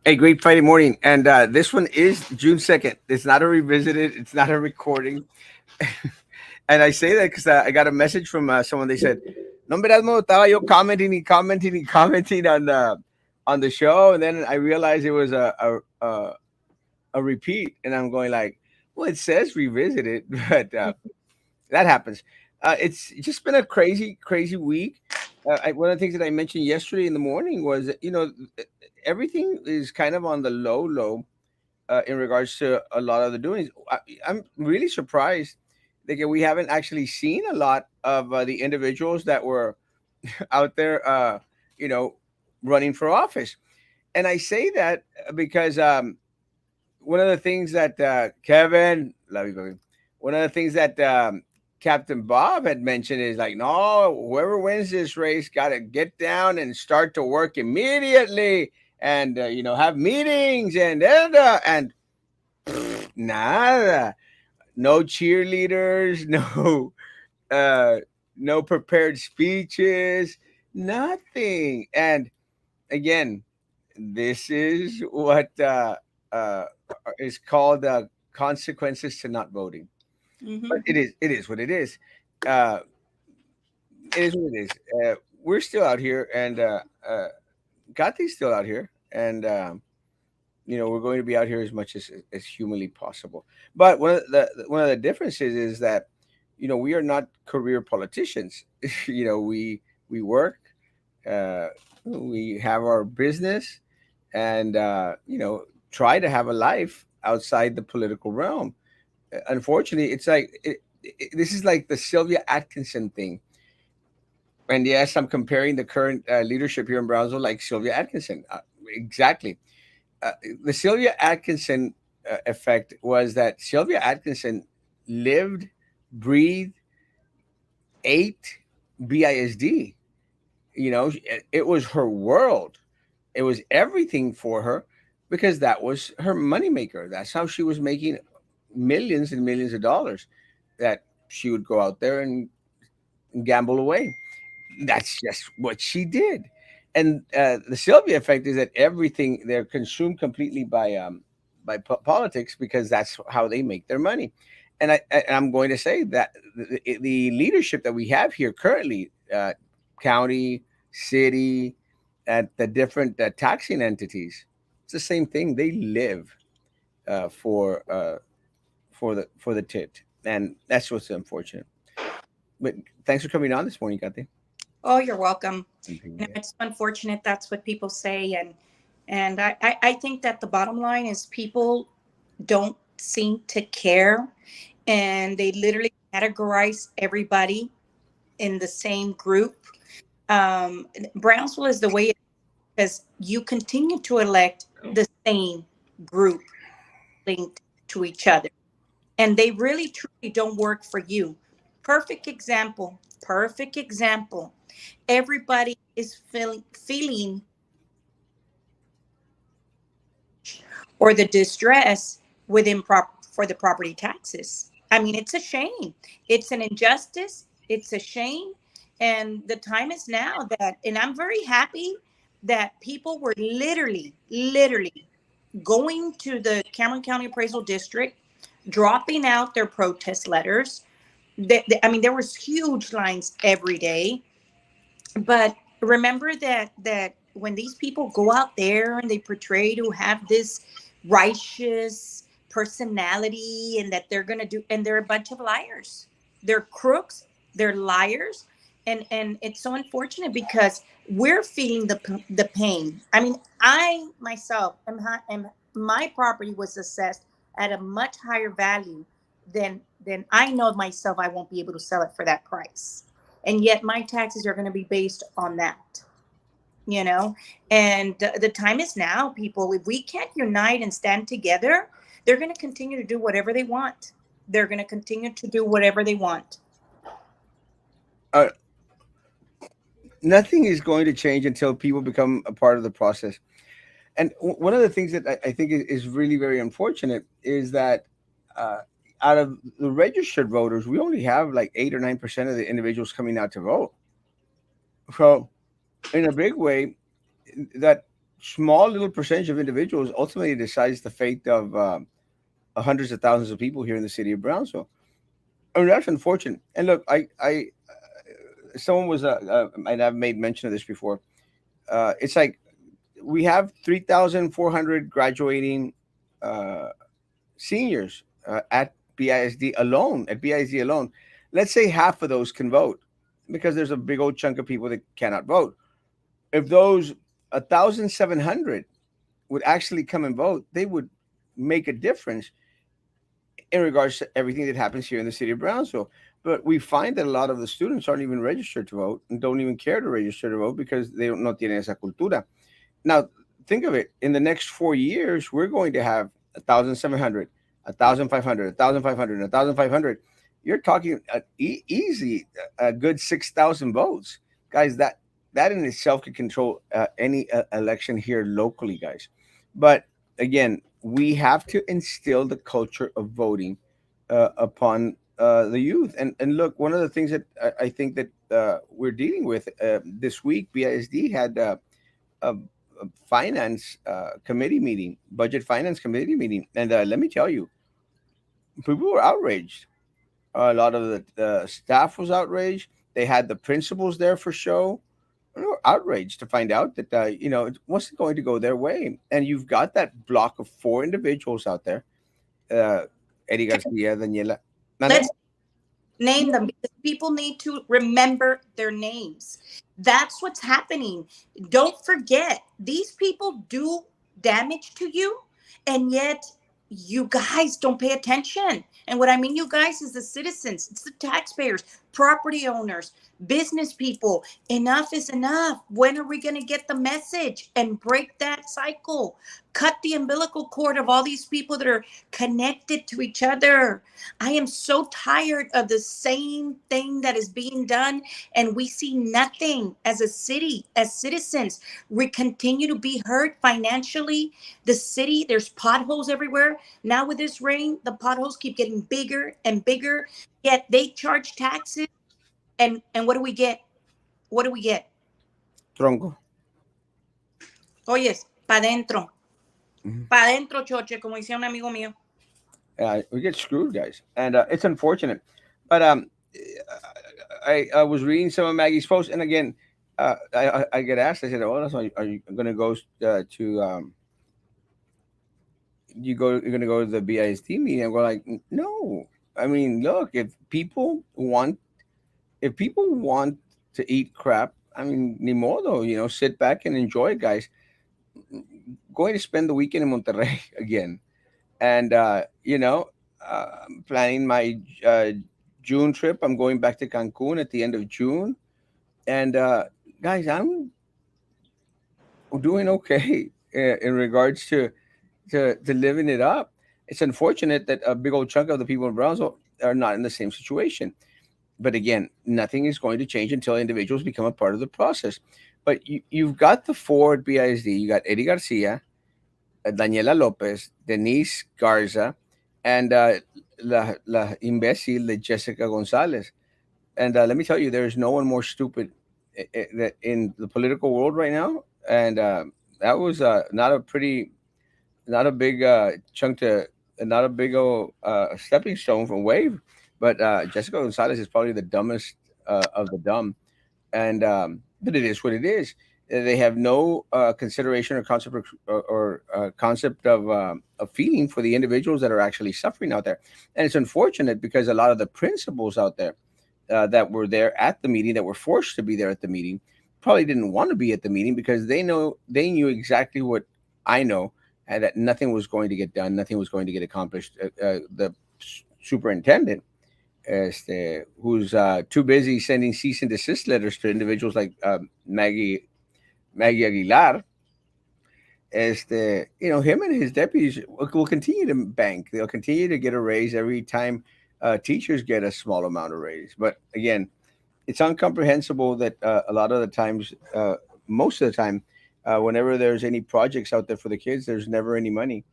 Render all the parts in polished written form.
Hey, great Friday morning. And this one is June 2nd. It's not a revisited, it's not a recording. And I say that because I got a message from someone. They said, No, Erasmo, estaba yo commenting and commenting and commenting on the show. And then I realized it was a repeat. And I'm going like, well, it says revisited, but that happens. It's just been a crazy, crazy week. One of the things that I mentioned yesterday in the morning was that, everything is kind of on the low in regards to a lot of the doings. I'm really surprised that we haven't actually seen a lot of the individuals that were out there, you know, running for office. And I say that because one of the things that Kevin, love you, baby. One of the things that Captain Bob had mentioned is like, no, whoever wins this race got to get down and start to work immediately, and have meetings and nada, no cheerleaders, uh, no prepared speeches, nothing. And again, this is what uh, is called consequences to not voting. But Hmm. it is what it is. Uh, it is what it is. We're still out here, and Gati's still out here, and we're going to be out here as much as humanly possible. But one of the differences is that we are not career politicians. We work, uh, we have our business, and try to have a life outside the political realm. Unfortunately, it's like this is like the Sylvia Atkinson thing. And yes, I'm comparing the current leadership here in Brownsville like Sylvia Atkinson. Exactly. uh, the Sylvia Atkinson effect was that Sylvia Atkinson lived, breathed, ate BISD. It was her world. It was everything for her because that was her moneymaker. That's how she was making millions and millions of dollars that she would go out there and gamble away. That's just what she did. And the Sylvia effect is that everything they're consumed completely by politics because that's how they make their money. And I'm going to say that the leadership that we have here currently, county, city, at the different taxing entities, it's the same thing. They live uh, for uh, for the tit, and that's what's unfortunate. But thanks for coming on this morning, Kate. Oh, you're welcome. It's unfortunate that's what people say, and I think that the bottom line is people don't seem to care, and they literally categorize everybody in the same group. Brownsville is the way it is because you continue to elect the same group linked to each other, and they really truly don't work for you. Perfect example. Perfect example. Everybody is feeling or the distress within for the property taxes. I mean, it's a shame. It's an injustice. It's a shame. And the time is now that, and I'm very happy that people were literally going to the Cameron County Appraisal District, dropping out their protest letters. I mean, there was huge lines every day. But remember that when these people go out there and they portray to have this righteous personality and that they're going to do, and they're a bunch of liars. They're crooks, they're liars. And it's so unfortunate because we're feeling the pain. I mean, I myself am my property was assessed at a much higher value than I know myself I won't be able to sell it for that price, and yet my taxes are going to be based on that, you know. And the time is now, people. If we can't unite and stand together, they're going to continue to do whatever they want. They're going to continue to do whatever they want. Uh, Nothing is going to change until people become a part of the process. And one of the things that I think is really very unfortunate is that uh, out of the registered voters, we only have like 8 or 9% of the individuals coming out to vote. So, in a big way, that. small little percentage of individuals ultimately decides the fate of hundreds of thousands of people here in the city of Brownsville. I mean, that's unfortunate. And look, someone was, and I've made mention of this before. It's like we have 3,400 graduating uh, seniors at BISD alone. At BISD alone, let's say half of those can vote, because there's a big old chunk of people that cannot vote. If those 1,700 would actually come and vote, they would make a difference in regards to everything that happens here in the city of Brownsville. But we find that a lot of the students aren't even registered to vote and don't even care to register to vote because they don't no tienen esa cultura. Now, think of it. In the next 4 years, we're going to have 1,700, 1,500, 1,500, 1,500. You're talking easy, a good 6,000 votes, guys. That in itself could control any election here locally, guys. But again, we have to instill the culture of voting upon the youth. And look, one of the things that I think that we're dealing with this week, BISD had a finance committee meeting, budget finance committee meeting, and let me tell you, people were outraged. A lot of the staff was outraged. They had the principals there for show. They were outraged to find out that it wasn't going to go their way. And you've got that block of four individuals out there: uh, Eddie Garcia, Daniela. Mande? Let's name them because people need to remember their names. That's what's happening. Don't forget, these people do damage to you, and yet you guys don't pay attention. And what I mean, you guys, is the citizens, it's the taxpayers, property owners, business people. Enough is enough. When are we going to get the message and break that cycle? Cut the umbilical cord of all these people that are connected to each other. I am so tired of the same thing that is being done, and we see nothing as a city, as citizens. We continue to be hurt financially. The city, there's potholes everywhere. Now, with this rain, the potholes keep getting bigger and bigger, yet they charge taxes. And what do we get? What do we get? Tronco. Oyes, pa' dentro. Mhm. Pa' dentro, choche, como decía un amigo mío. We get screwed, guys, and it's unfortunate. But I was reading some of Maggie's posts, and again, I get asked. I said, "Oh, so are you going to go to you're going to go to the BISD meeting?" I'm going like, "No. I mean, look, if people want to eat crap, I mean, ni modo, sit back and enjoy it, guys. Going to spend the weekend in Monterrey again, and I'm planning my June trip. I'm going back to Cancun at the end of June, and guys, I'm doing okay in regards to living it up. It's unfortunate that a big old chunk of the people in Brownsville are not in the same situation. But again, nothing is going to change until individuals become a part of the process. But you've got the four at BISD. You got Eddie Garcia, Daniela Lopez, Denise Garza, and la imbécil de Jessica Gonzalez. And let me tell you, there is no one more stupid that in the political world right now. And that was not a big chunk to, not a big old stepping stone from Wave. But Jessica Gonzalez is probably the dumbest of the dumb, and but it is what it is. They have no consideration or concept or concept of feeling for the individuals that are actually suffering out there, and it's unfortunate because a lot of the principals out there that were there at the meeting, that were forced to be there at the meeting, probably didn't want to be at the meeting because they knew exactly what I know, and that nothing was going to get done, nothing was going to get accomplished. The superintendent, who's too busy sending cease and desist letters to individuals like Maggie Aguilar. Him and his deputies will continue to bank. They'll continue to get a raise every time teachers get a small amount of raise. But again, it's incomprehensible that a lot of the times, most of the time, whenever there's any projects out there for the kids, there's never any money.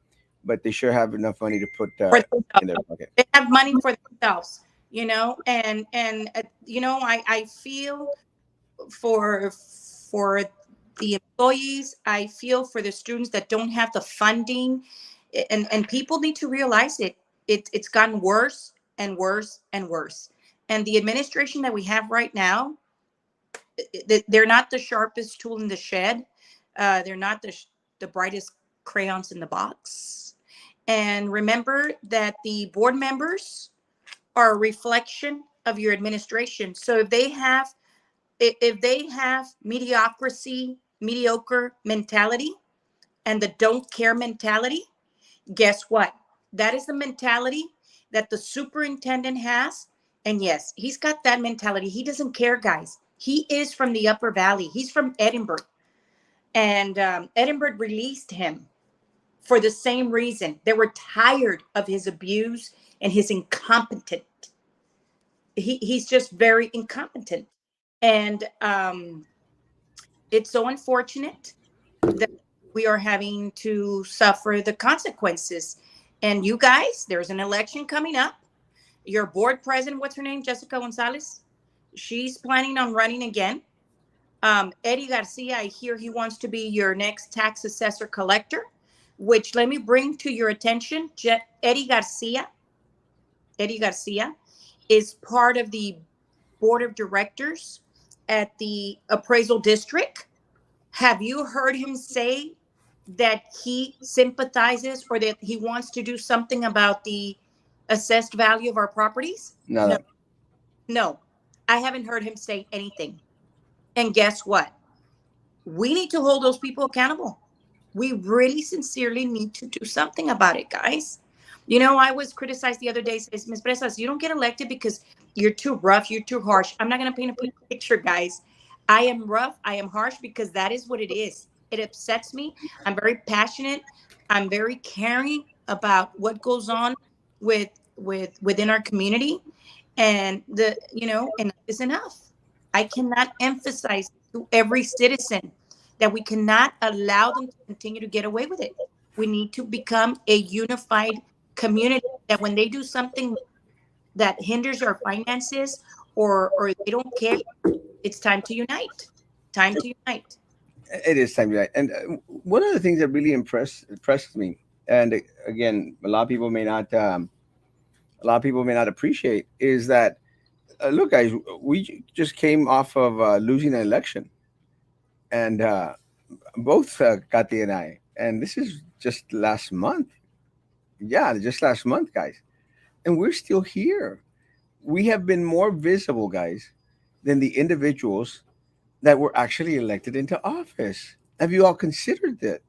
But they sure have enough money to put For in their pocket. they have money for themselves, and I feel for for the employees. I feel for the students that don't have the funding, and people need to realize it. It's gotten worse and worse and worse. And the administration that we have right now, they're not the sharpest tool in the shed. They're not the brightest crayons in the box. And remember that the board members are a reflection of your administration. So if they have mediocre mentality, and the don't care mentality, guess what? That is the mentality that the superintendent has. And yes, he's got that mentality. He doesn't care, guys. He is from the Upper Valley. He's from Edinburgh. And Edinburgh released him for the same reason. They were tired of his abuse and his incompetent. He's just very incompetent. And it's so unfortunate that we are having to suffer the consequences. And you guys, there's an election coming up. Your board president, what's her name? Jessica Gonzalez. She's planning on running again. Eddie Garcia, I hear he wants to be your next tax assessor collector, which let me bring to your attention. Eddie Garcia. Eddie Garcia is part of the board of directors at the appraisal district. Have you heard him say that he sympathizes or that he wants to do something about the assessed value of our properties? No, Nada. no. I haven't heard him say anything. And guess what? We need to hold those people accountable. We really sincerely need to do something about it, guys. You know, I was criticized the other day, says, Ms. Bresas, you don't get elected because you're too rough, you're too harsh. I'm not going to paint a picture, guys. I am rough, I am harsh because that is what it is. It upsets me. I'm very passionate. I'm very caring about what goes on with within our community. And enough is enough. I cannot emphasize to every citizen that we cannot allow them to continue to get away with it. We need to become a unified community that when they do something that hinders our finances, or they don't care, it's time to unite. Time to unite. It is time, right? And one of the things that really impressed me, and again, a lot of people may not appreciate, is that look, guys, we just came off of losing an election, and both Kathy and I, and this is just last month. Yeah, just last month, guys, and we're still here. We have been more visible, guys, than the individuals that were actually elected into office. Have you all considered that?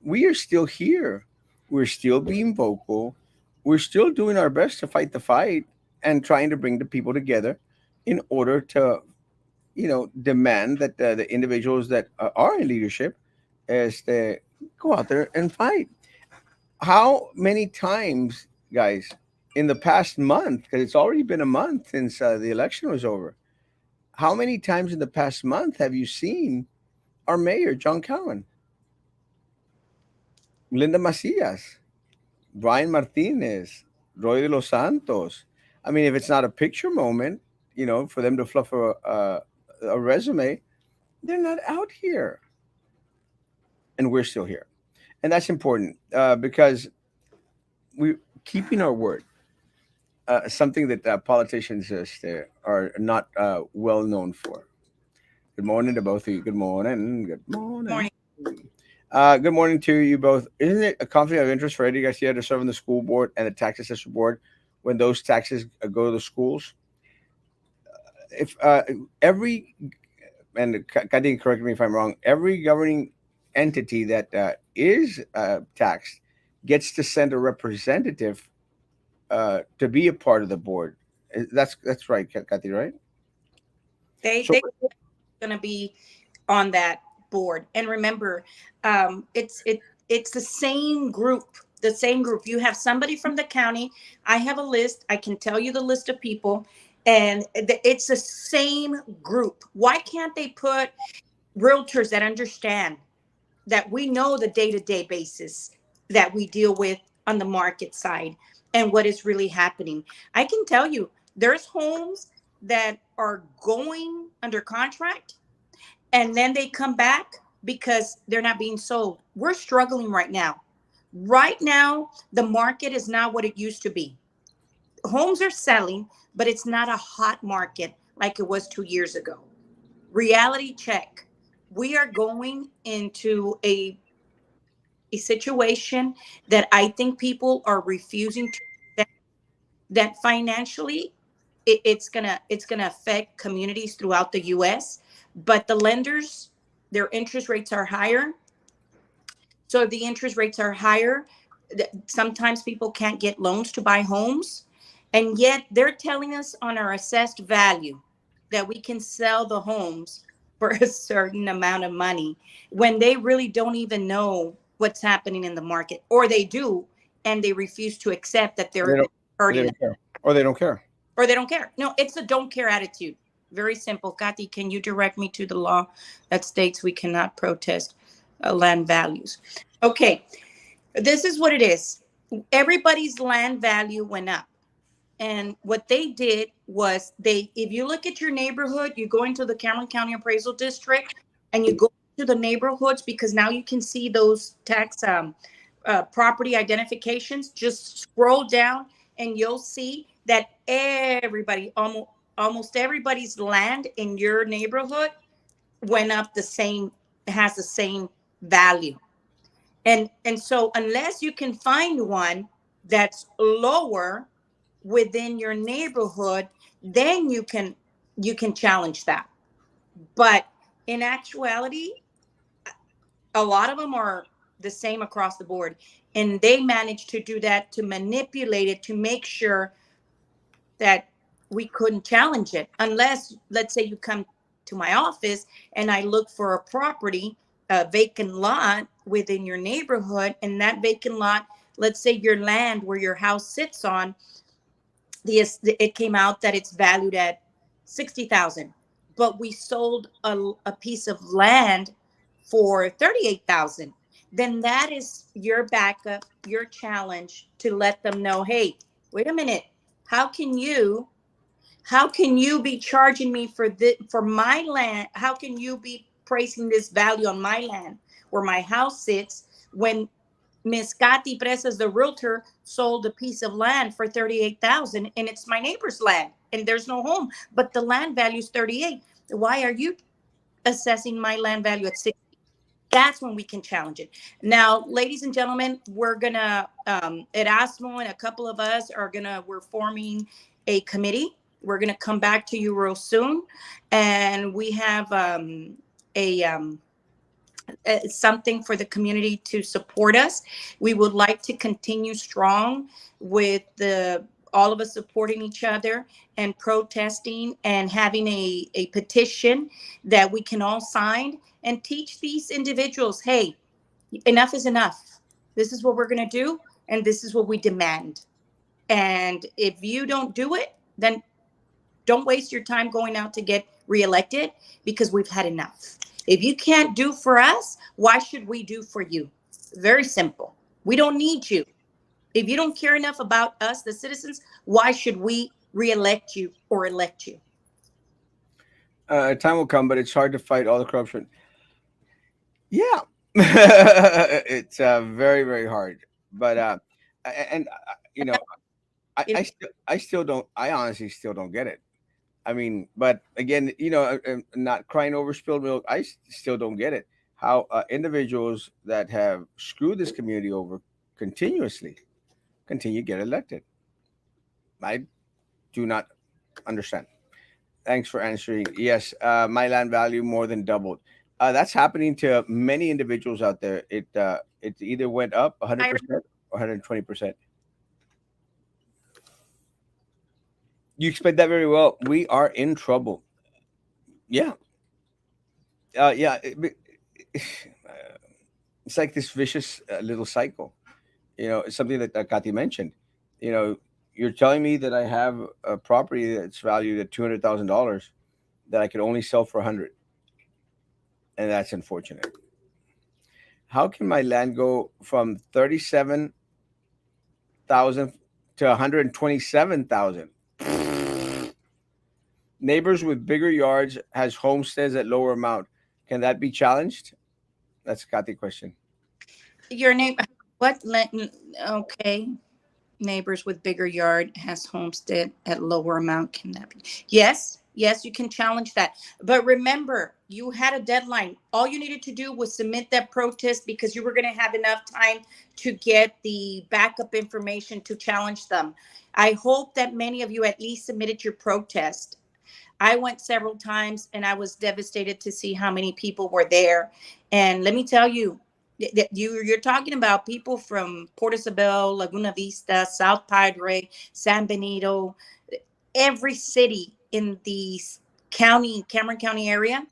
We are still here. We're still being vocal. We're still doing our best to fight the fight and trying to bring the people together in order to, demand that the individuals that are in leadership is to go out there and fight. How many times, guys, in the past month, because it's already been a month since the election was over, how many times in the past month have you seen our mayor, John Cowan, Linda Macias, Brian Martinez, Roy de los Santos? I mean, if it's not a picture moment, for them to fluff a resume, they're not out here. And we're still here. And that's important because we're keeping our word. Something that politicians are not well known for. Good morning to both of you. Good morning. Good morning. Morning. Good morning to you both. Isn't it a conflict of interest for Eddie Garcia to serve on the school board and the tax assessor board when those taxes go to the schools? If every, and Kadin, correct me if I'm wrong, every governing entity that is taxed gets to send a representative to be a part of the board. That's right, Kathy, right? So They gonna be on that board. And remember, it's the same group. The same group. You have somebody from the county. I have a list. I can tell you the list of people, and it's the same group. Why can't they put realtors that understand that we know the day-to-day basis that we deal with on the market side and what is really happening? I can tell you there's homes that are going under contract and then they come back because they're not being sold. We're struggling right now. Right now, the market is not what it used to be. Homes are selling, but it's not a hot market like it was 2 years ago. Reality check. We are going into a situation that I think people are refusing to accept, that financially it's gonna affect communities throughout the US, but the lenders, their interest rates are higher. So if the interest rates are higher, sometimes people can't get loans to buy homes. And yet they're telling us on our assessed value that we can sell the homes for a certain amount of money when they really don't even know what's happening in the market. Or they do, and they refuse to accept that They don't. They hurting them, don't care, or they don't care. or they don't care. No, it's a don't care attitude. Very simple. Kathy, can you direct me to the law that states we cannot protest land values? Okay, this is what it is. Everybody's land value went up. And what they did was, if you look at your neighborhood, you go into the Cameron County Appraisal District and you go to the neighborhoods, because now you can see those tax property identifications. Just scroll down and you'll see that almost everybody's land in your neighborhood went up the same, has the same value. And so unless you can find one that's lower within your neighborhood, then you can challenge that. But in actuality, a lot of them are the same across the board, and they manage to do that, to manipulate it, to make sure that we couldn't challenge it, unless, let's say, you come to my office and I look for a property, a vacant lot within your neighborhood, and that vacant lot, let's say your land where your house sits on, it came out that it's valued at 60,000, but we sold a piece of land for 38,000. Then that is your backup, your challenge to let them know, hey, wait a minute, how can you how can you be charging me for my land? How can you be placing this value on my land where my house sits, when Miss Gatti Presas, the realtor, sold a piece of land for 38,000, and it's my neighbor's land and there's no home, but the land value is 38. Why are you assessing my land value at 60? That's when we can challenge it. Now, ladies and gentlemen, we're gonna Erasmo and a couple of us we're forming a committee. We're gonna come back to you real soon, and we have a something for the community to support us. We would like to continue strong with the all of us supporting each other and protesting and having a petition that we can all sign and teach these individuals, hey, enough is enough. This is what we're going to do, and this is what we demand. And if you don't do it, then don't waste your time going out to get reelected, because we've had enough. If you can't do for us, why should we do for you? Very simple. We don't need you. If you don't care enough about us, the citizens, why should we reelect you or elect you? Time will come, but it's hard to fight all the corruption. Yeah, it's very very hard. But and you know, I still don't. I honestly still don't get it. I mean, but again, not crying over spilled milk. Still don't get it. How individuals that have screwed this community over continuously continue to get elected. I do not understand. Thanks for answering. Yes, my land value more than doubled. That's happening to many individuals out there. It either went up I 100% or 120%. You explained that very well. We are in trouble. Yeah, yeah. It's like this vicious little cycle. It's something that Kati mentioned. You know, you're telling me that I have a property that's valued at $200,000 that I could only sell for 100, and that's unfortunate. How can my land go from 37,000 to 127,000? Neighbors with bigger yards has homesteads at lower amount. Can that be challenged? That's got the question. Your name, what? Okay. Neighbors with bigger yard has homestead at lower amount. Can that be? Yes, yes, you can challenge that. But remember, you had a deadline. All you needed to do was submit that protest because you were going to have enough time to get the backup information to challenge them. I hope that many of you at least submitted your protest. I went several times and I was devastated to see how many people were there. And let me tell you, that you're talking about people from Port Isabel, Laguna Vista, South Padre, San Benito, every city in the county, Cameron County area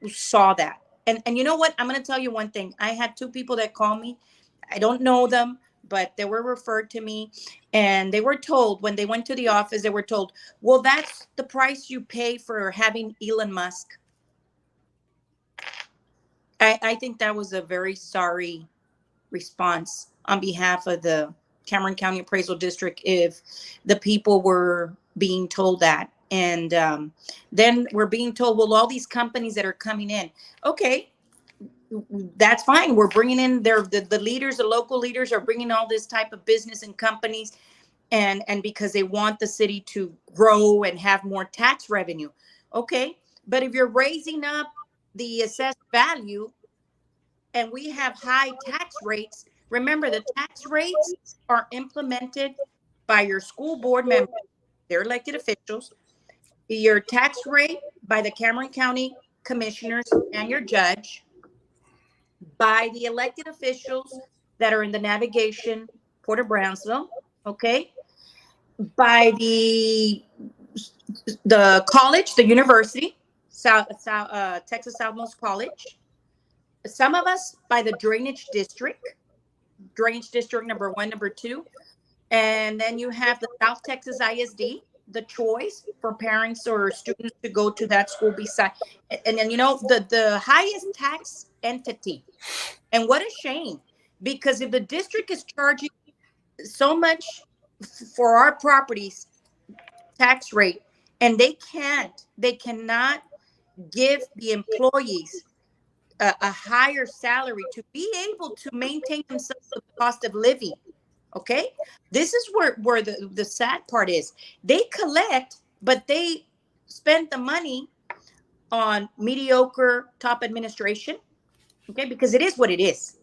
saw that. And you know what? I'm going to tell you one thing. I had two people that called me. I don't know them, but they were referred to me, and they were told when they went to the office, they were told, "Well, that's the price you pay for having Elon Musk." I think that was a very sorry response on behalf of the Cameron County Appraisal District if the people were being told that. And then we're being told, well, all these companies that are coming in, okay, that's fine. We're bringing in the leaders, the local leaders are bringing all this type of business and companies, and because they want the city to grow and have more tax revenue. Okay, but if you're raising up the assessed value and we have high tax rates, remember the tax rates are implemented by your school board members, their elected officials, your tax rate by the Cameron County commissioners and your judge, by the elected officials that are in the navigation, Port of Brownsville, okay, by the college, the university, Texas Southmost College, some of us by the drainage district number one, number two, and then you have the South Texas ISD, the choice for parents or students to go to that school beside, and then the highest tax entity. And what a shame, because if the district is charging so much for our properties tax rate, and they cannot give the employees a higher salary to be able to maintain themselves with the cost of living. Okay, this is where the sad part is. They collect, but they spend the money on mediocre top administration. Okay, because it is what it is.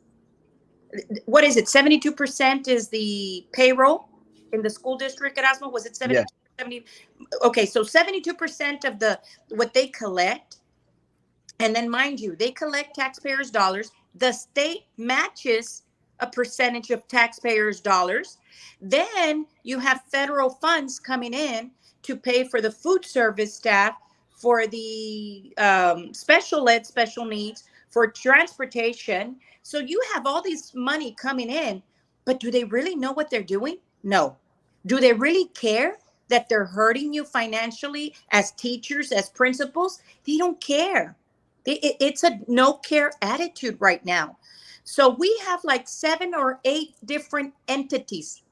What is it? 72% is the payroll in the school district, Erasmo. Was it 70? Yes. 70? Okay, so 72% of the what they collect, and then mind you, they collect taxpayers' dollars. The state matches a percentage of taxpayers' dollars. Then you have federal funds coming in to pay for the food service staff, for the special ed, special needs, for transportation. So you have all this money coming in, but do they really know what they're doing? No. Do they really care that they're hurting you financially as teachers, as principals? They don't care. It's a no care attitude right now. So we have like 7 or 8 different entities,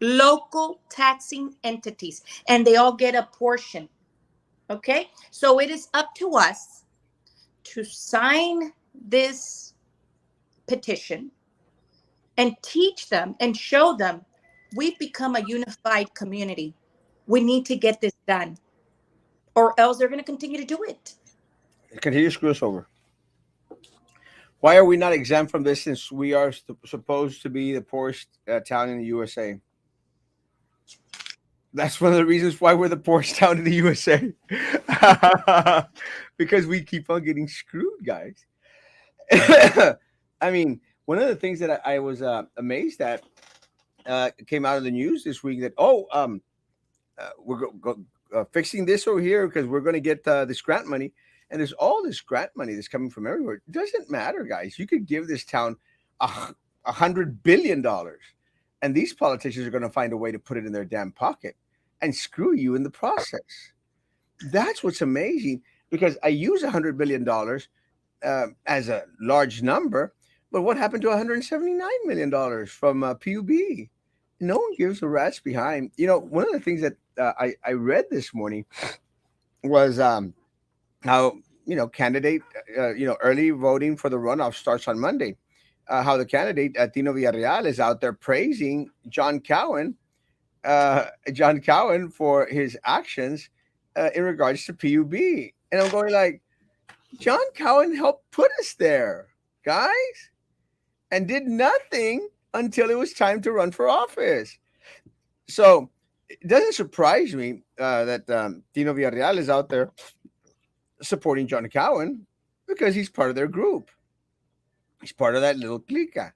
local taxing entities, and they all get a portion. Okay. So it is up to us to sign this petition and teach them and show them we've become a unified community. We need to get this done, or else they're going to continue to do it. Continue to screw us over. Why are we not exempt from this since we are supposed to be the poorest town in the USA? That's one of the reasons why we're the poorest town in the USA. Because we keep on getting screwed, guys. I mean, one of the things that I was amazed at came out of the news this week that, we're fixing this over here because we're going to get this grant money. And there's all this grant money that's coming from everywhere. It doesn't matter, guys. You could give this town $100 billion, and these politicians are going to find a way to put it in their damn pocket and screw you in the process. That's what's amazing, because I use $100 billion as a large number, but what happened to $179 million from PUB? No one gives a rat's behind. One of the things that I read this morning was how candidate, early voting for the runoff starts on Monday. How the candidate, Tino Villarreal, is out there praising John Cowan for his actions in regards to PUB. And I'm going like, John Cowan helped put us there, guys, and did nothing until it was time to run for office. So it doesn't surprise me that Tino Villarreal is out there supporting John Cowan because he's part of their group. He's part of that little clica.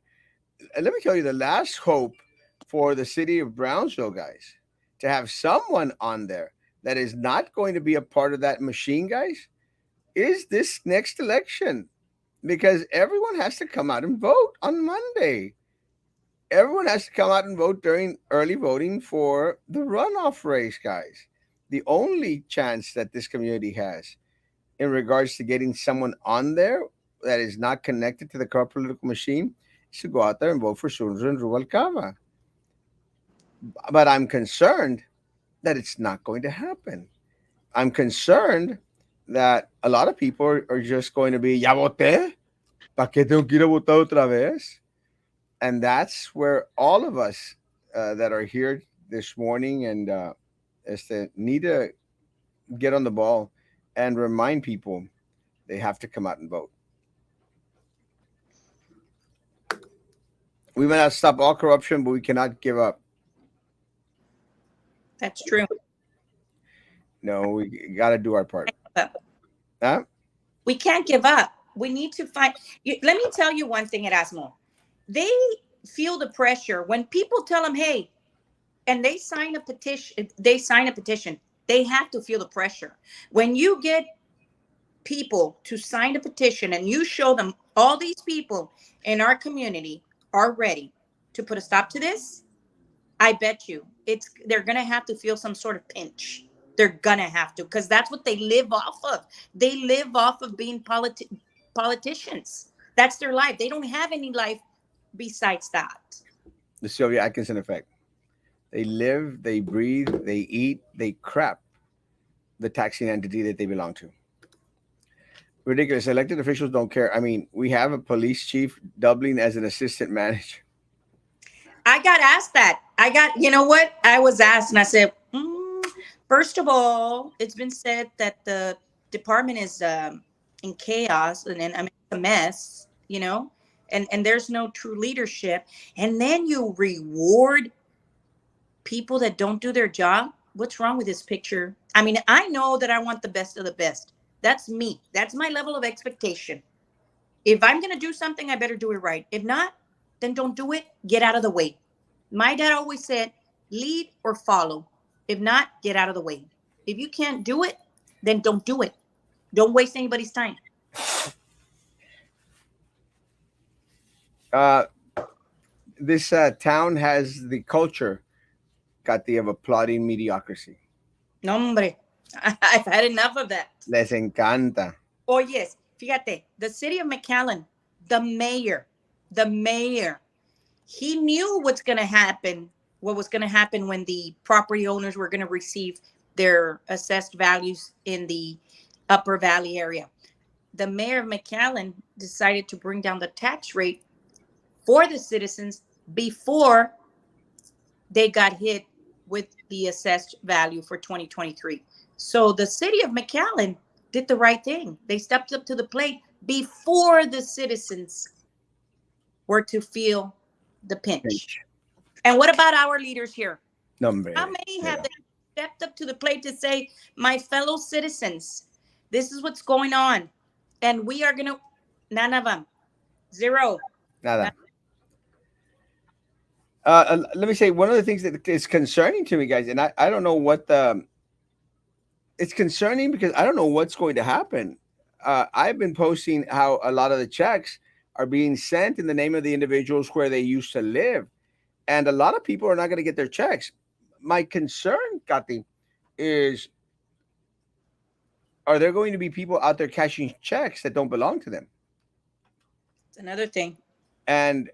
And let me tell you, the last hope for the city of Brownsville, guys, to have someone on there that is not going to be a part of that machine, guys, is this next election, because everyone has to come out and vote on Monday. Everyone has to come out and vote during early voting for the runoff race, guys. The only chance that this community has in regards to getting someone on there that is not connected to the current political machine is to go out there and vote for Susan Rubalcaba. But I'm concerned that it's not going to happen. I'm concerned that a lot of people are just going to be, ya voté, ¿para qué tengo que ir a votar otra vez? And that's where all of us that are here this morning and need to get on the ball and remind people they have to come out and vote. We may not stop all corruption, but we cannot give up. That's true. No, we got to do our part. But Huh? we can't give up. We need to find. Let me tell you one thing, Erasmo. They feel the pressure when people tell them, "Hey," and they sign a petition. They sign a petition. They have to feel the pressure. When you get people to sign a petition and you show them all these people in our community are ready to put a stop to this, I bet you they're gonna have to feel some sort of pinch. They're gonna have to, because that's what they live off of. They live off of being politicians. That's their life. They don't have any life besides that. The Sylvia Atkinson effect. They live, they breathe, they eat, they crap the taxing entity that they belong to. Ridiculous. Elected officials don't care. I mean, we have a police chief doubling as an assistant manager. I got asked that. You know what? I was asked and I said, first of all, it's been said that the department is in chaos and I mean, it's a mess, and there's no true leadership. And then you reward people that don't do their job. What's wrong with this picture? I mean, I know that I want the best of the best. That's me. That's my level of expectation. If I'm going to do something, I better do it right. If not, then don't do it. Get out of the way. My dad always said, lead or follow. If not, get out of the way. If you can't do it, then don't do it. Don't waste anybody's time. Uh, this town has the culture, Katy, of applauding mediocrity. No, hombre. I've had enough of that. Les encanta. Oh, yes. Fíjate, the city of McAllen, the mayor, he knew what was going to happen when the property owners were going to receive their assessed values in the Upper Valley area. The mayor of McAllen decided to bring down the tax rate for the citizens before they got hit with the assessed value for 2023. So the city of McAllen did the right thing. They stepped up to the plate before the citizens were to feel the pinch. And what about our leaders here? No, hombre. How many have they stepped up to the plate to say, my fellow citizens, this is what's going on, and we are going to, none of them. Zero. Nada. Let me say one of the things that is concerning to me, guys, and I don't know what it's concerning because I don't know what's going to happen. I've been posting how a lot of the checks are being sent in the name of the individuals where they used to live, and a lot of people are not going to get their checks. My concern, Katy, is are there going to be people out there cashing checks that don't belong to them? It's another thing. And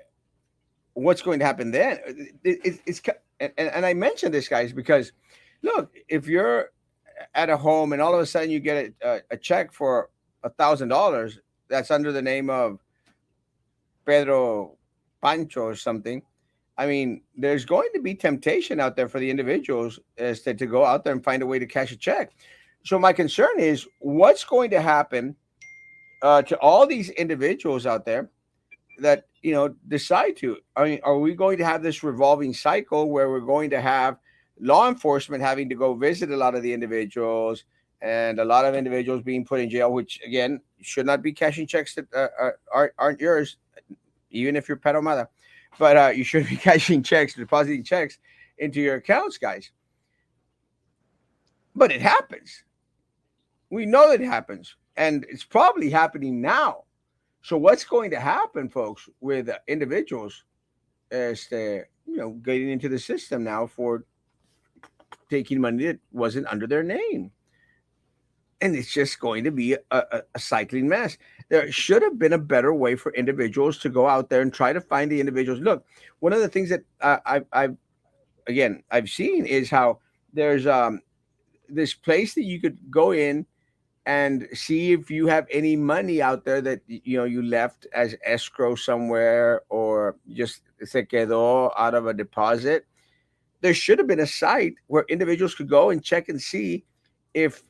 what's going to happen then? And I mentioned this, guys, because look, if you're at a home and all of a sudden you get a check for $1,000 that's under the name of Pedro Pancho or something. I mean, there's going to be temptation out there for the individuals as to go out there and find a way to cash a check. So my concern is what's going to happen to all these individuals out there that decide to. I mean, are we going to have this revolving cycle where we're going to have law enforcement having to go visit a lot of the individuals and a lot of individuals being put in jail, which again should not be cashing checks that aren't yours, even if you're pedo mother, but you should be cashing checks, depositing checks into your accounts, guys. But it happens. We know it happens, and it's probably happening now. So what's going to happen, folks, with individuals as getting into the system now for taking money that wasn't under their name? And it's just going to be a cycling mess. There should have been a better way for individuals to go out there and try to find the individuals. Look, one of the things that I've seen is how there's this place that you could go in and see if you have any money out there that you left as escrow somewhere or just se quedó out of a deposit. There should have been a site where individuals could go and check and see if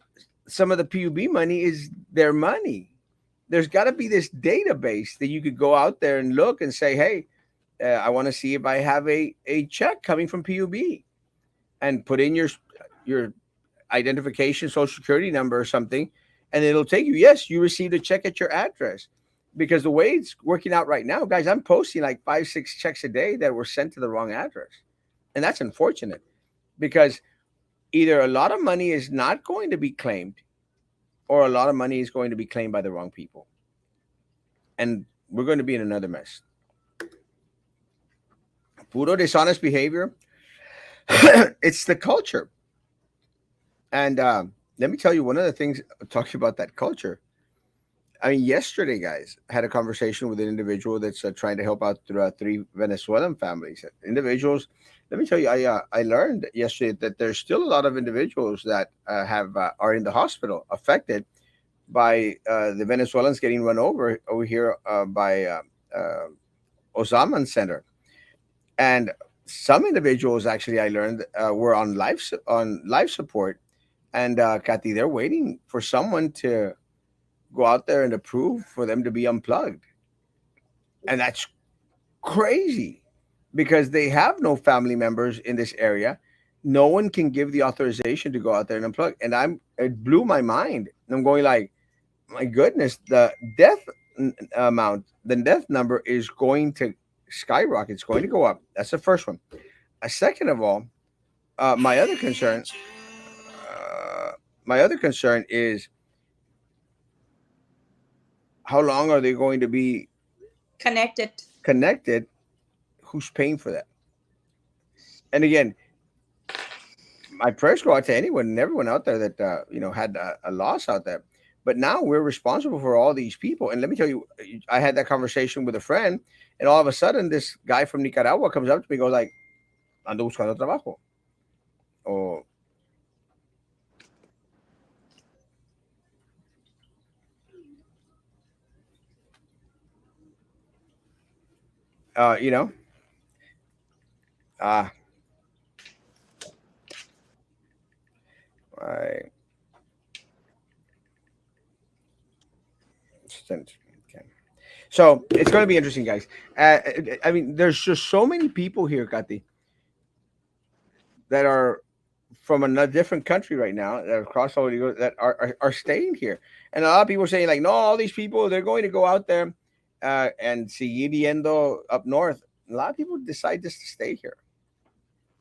some of the PUB money is their money. There's got to be this database that you could go out there and look and say, hey, I want to see if I have a check coming from PUB, and put in your identification, social security number or something, and it'll take you, yes, you received a check at your address. Because the way it's working out right now, guys, I'm posting like 5-6 checks a day that were sent to the wrong address. And that's unfortunate because either a lot of money is not going to be claimed or a lot of money is going to be claimed by the wrong people. And we're going to be in another mess. Puro dishonest behavior. It's the culture. And let me tell you one of the things talking about that culture. I mean, yesterday, guys, I had a conversation with an individual that's trying to help out through 3 Venezuelan families. Individuals, let me tell you, I learned yesterday that there's still a lot of individuals that are in the hospital affected by the Venezuelans getting run over here by Osaman Center, and some individuals actually I learned were on life support, and Kathy, they're waiting for someone to go out there and approve for them to be unplugged. And that's crazy because they have no family members in this area. No one can give the authorization to go out there and unplug. And it blew my mind. I'm going like, my goodness, the death number is going to skyrocket. It's going to go up. That's the first one. Second of all, my other concern, is how long are they going to be Connected. connected? Who's paying for that? And again, my prayers go out to anyone and everyone out there that had a loss out there. But now we're responsible for all these people. And let me tell you, I had that conversation with a friend, and all of a sudden, this guy from Nicaragua comes up to me, and goes like, "Ando buscando trabajo," or you know, ah, I, okay. So it's going to be interesting, guys. I mean, there's just so many people here, Kati, that are from a different country right now that are across all the that are staying here, and a lot of people are saying like, no, all these people they're going to go out there and seguir yendo up north. A lot of people decide just to stay here,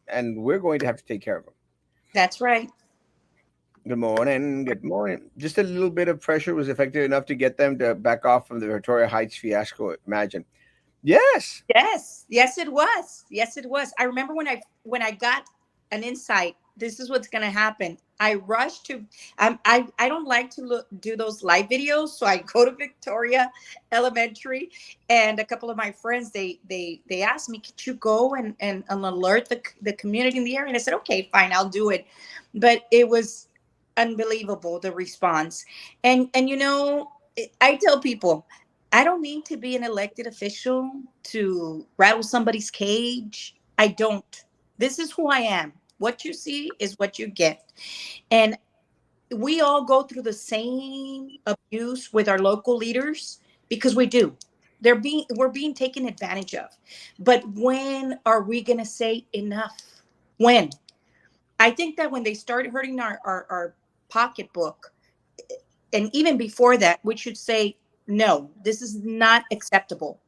and we're going to have to take care of them. That's right. Good morning. Good morning. Just a little bit of pressure was effective enough to get them to back off from the Victoria Heights fiasco. Imagine. Yes. Yes, yes, it was. Yes, it was. I remember when I got an insight. This is what's going to happen. I rushed to. I don't like to do those live videos, so I go to Victoria Elementary, and a couple of my friends they asked me, "Could you go and alert the community in the area?" And I said, "Okay, fine, I'll do it." But it was unbelievable, the response, and I tell people, I don't need to be an elected official to rattle somebody's cage. I don't. This is who I am. What you see is what you get. And we all go through the same abuse with our local leaders because we do. We're being taken advantage of. But when are we going to say enough? When? I think that when they start hurting our pocketbook, and even before that, we should say, no, this is not acceptable.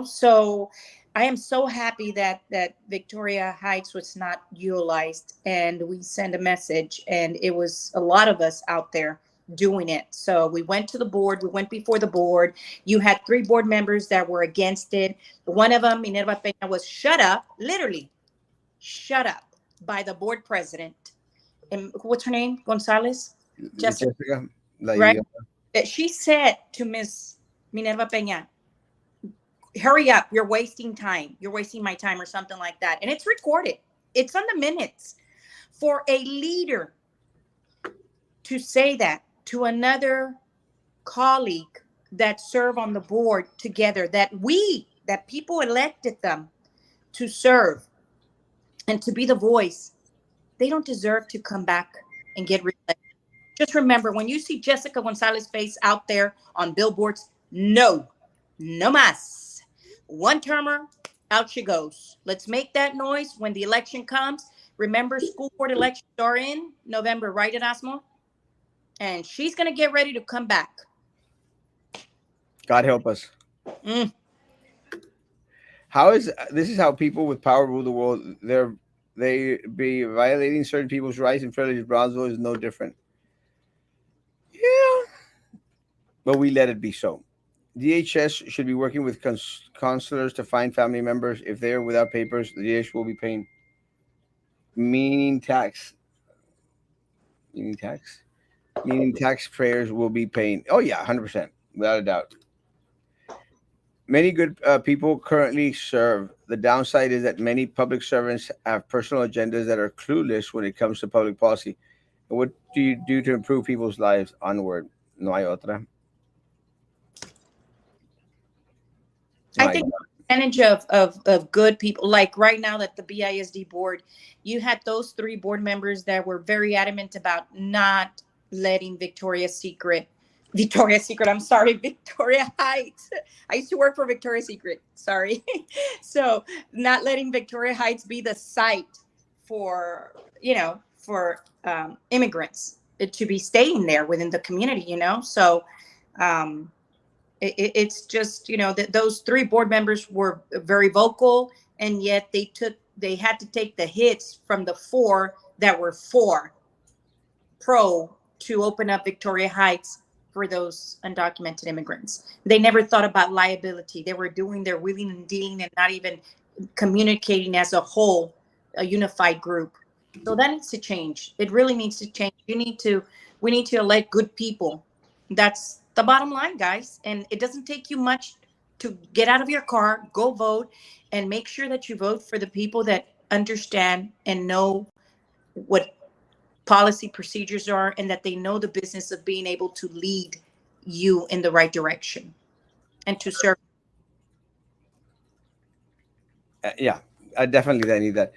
So I am so happy that Victoria Heights was not utilized, and we sent a message, and it was a lot of us out there doing it. So we went to the board, we went before the board. You had three board members that were against it. One of them, Minerva Peña, was shut up, literally shut up, by the board president. And what's her name? Gonzalez? Jessica, Jessica, right? like, She said to Miss Minerva Peña, hurry up, you're wasting time, you're wasting my time, or something like that. And it's recorded, it's on the minutes. For a leader to say that to another colleague that serve on the board together, that people elected them to serve and to be the voice, they don't deserve to come back and get reelected. Just remember, when you see Jessica Gonzalez's face out there on billboards, no, no mas. One termer, out she goes. Let's make that noise when the election comes. Remember, school board elections are in November, right, Erasmo? And she's going to get ready to come back. God help us. Mm. How is this is how people with power rule the world? They be violating certain people's rights and privileges. Brownsville is no different. Yeah, but we let it be so. DHS should be working with counselors to find family members. If they are without papers, the DHS will be paying meaning tax. Meaning tax. Meaning taxpayers will be paying. Oh yeah, 100%, without a doubt. Many good people currently serve. The downside is that many public servants have personal agendas that are clueless when it comes to public policy. And what do you do to improve people's lives? Onward. No hay otra. I My think percentage of good people, like right now that the BISD board, you had those three board members that were very adamant about not letting I'm sorry, Victoria Heights. I used to work for Victoria's Secret. Sorry. So not letting Victoria Heights be the site for, immigrants to be staying there within the community. So, um, it's just that those three board members were very vocal, and yet they had to take the hits from the four that were for pro to open up Victoria Heights for those undocumented immigrants. They never thought about liability. They were doing their wheeling and dealing and not even communicating as a whole, a unified group. So that needs to change. It really needs to change. We need to elect good people. That's the bottom line, guys. And it doesn't take you much to get out of your car, go vote, and make sure that you vote for the people that understand and know what policy procedures are, and that they know the business of being able to lead you in the right direction and to serve. yeah, I definitely I need that.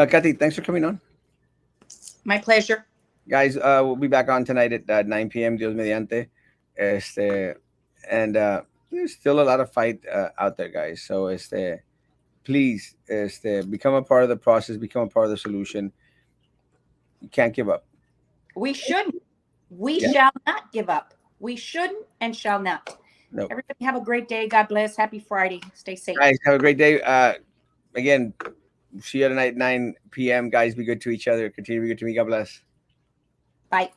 Kathy, thanks for coming on. My pleasure. Guys, we'll be back on tonight at 9 p.m. Dios mediante. Este, and there's still a lot of fight out there, guys. So, please, become a part of the process, become a part of the solution. You can't give up. We shouldn't. We Yeah. shall not give up. We shouldn't and shall not. No. Everybody have a great day. God bless. Happy Friday. Stay safe. Guys, have a great day. Again, see you tonight at 9 p.m. Guys, be good to each other. Continue to be good to me. God bless. Bye.